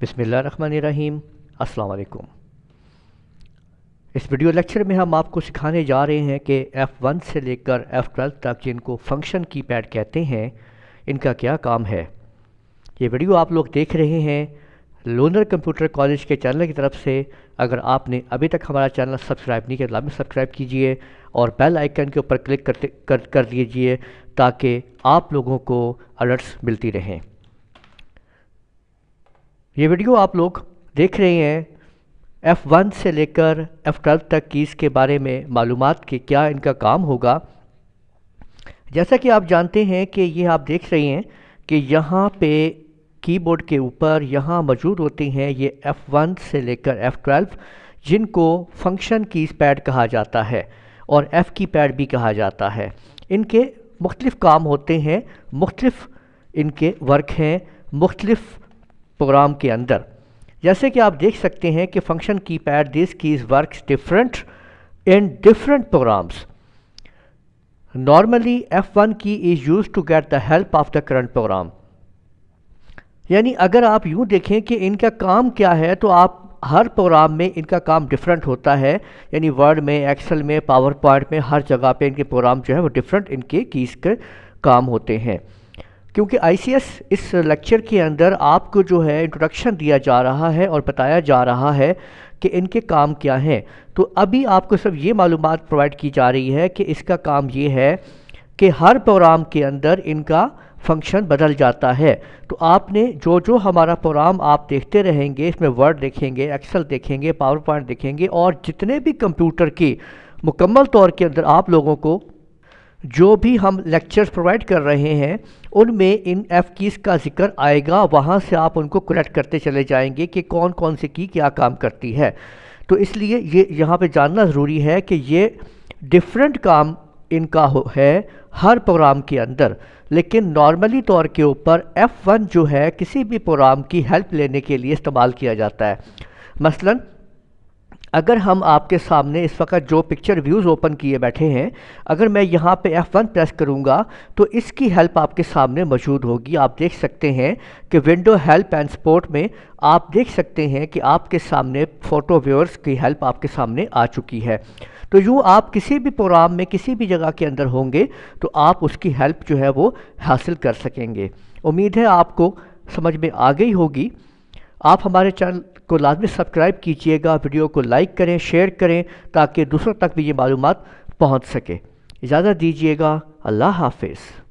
بسم اللہ الرحمن الرحیم۔ السلام علیکم۔ اس ویڈیو لیکچر میں ہم آپ کو سکھانے جا رہے ہیں کہ F1 سے لے کر F12 تک جن کو فنکشن کی پیڈ کہتے ہیں ان کا کیا کام ہے۔ یہ ویڈیو آپ لوگ دیکھ رہے ہیں لونر کمپیوٹر کالج کے چینل کی طرف سے۔ اگر آپ نے ابھی تک ہمارا چینل سبسکرائب نہیں کیا تو لازمی سبسکرائب کیجئے اور بیل آئیکن کے اوپر کلک کر دیجئے تاکہ آپ لوگوں کو الرٹس ملتی رہیں۔ یہ ویڈیو آپ لوگ دیکھ رہے ہیں F1 سے لے کر F12 تک کیز کے بارے میں معلومات کہ کیا ان کا کام ہوگا۔ جیسا کہ آپ جانتے ہیں کہ یہ آپ دیکھ رہے ہیں کہ یہاں پہ کی بورڈ کے اوپر یہاں موجود ہوتے ہیں یہ F1 سے لے کر F12 جن کو فنکشن کیز پیڈ کہا جاتا ہے اور F کی پیڈ بھی کہا جاتا ہے۔ ان کے مختلف کام ہوتے ہیں، مختلف ان کے ورک ہیں مختلف پروگرام کے اندر۔ جیسے کہ آپ دیکھ سکتے ہیں کہ function key pad these keys works different in different programs. Normally F1 key is use to get the help of the current program. یعنی اگر آپ یوں دیکھیں کہ ان کا کام کیا ہے تو آپ ہر پروگرام میں ان کا کام ڈفرنٹ ہوتا ہے، یعنی ورڈ میں، ایکسل میں، پاور پوائنٹ میں، ہر جگہ پہ ان کے پروگرام جو ہے وہ ڈفرنٹ ان کے کیز کے کام ہوتے ہیں۔ کیونکہ ICS اس لیکچر کے اندر آپ کو جو ہے انٹروڈکشن دیا جا رہا ہے اور بتایا جا رہا ہے کہ ان کے کام کیا ہیں، تو ابھی آپ کو صرف یہ معلومات پرووائڈ کی جا رہی ہے کہ اس کا کام یہ ہے کہ ہر پروگرام کے اندر ان کا فنکشن بدل جاتا ہے۔ تو آپ نے جو ہمارا پروگرام آپ دیکھتے رہیں گے، اس میں ورڈ دیکھیں گے، ایکسل دیکھیں گے، پاور پوائنٹ دیکھیں گے، اور جتنے بھی کمپیوٹر کی مکمل طور کے اندر آپ لوگوں کو جو بھی ہم لیکچرز پرووائڈ کر رہے ہیں ان میں ان ایف کیز کا ذکر آئے گا، وہاں سے آپ ان کو کریکٹ کرتے چلے جائیں گے کہ کون کون سی کی کیا کام کرتی ہے۔ تو اس لیے یہ یہاں پہ جاننا ضروری ہے کہ یہ ڈیفرنٹ کام ان کا ہے ہر پروگرام کے اندر، لیکن نارملی طور کے اوپر F1 جو ہے کسی بھی پروگرام کی ہیلپ لینے کے لیے استعمال کیا جاتا ہے۔ مثلاً اگر ہم آپ کے سامنے اس وقت جو پکچر ویوز اوپن کیے بیٹھے ہیں، اگر میں یہاں پہ F1 پریس کروں گا تو اس کی ہیلپ آپ کے سامنے موجود ہوگی۔ آپ دیکھ سکتے ہیں کہ ونڈو ہیلپ اینڈ سپورٹ میں آپ دیکھ سکتے ہیں کہ آپ کے سامنے فوٹو ویورز کی ہیلپ آپ کے سامنے آ چکی ہے۔ تو یوں آپ کسی بھی پروگرام میں کسی بھی جگہ کے اندر ہوں گے تو آپ اس کی ہیلپ جو ہے وہ حاصل کر سکیں گے۔ امید ہے آپ کو سمجھ میں آ گئی ہوگی۔ آپ ہمارے چینل کو لازمی سبسکرائب کیجئے گا، ویڈیو کو لائک کریں، شیئر کریں تاکہ دوسروں تک بھی یہ معلومات پہنچ سکے۔ اجازت دیجئے گا، اللہ حافظ۔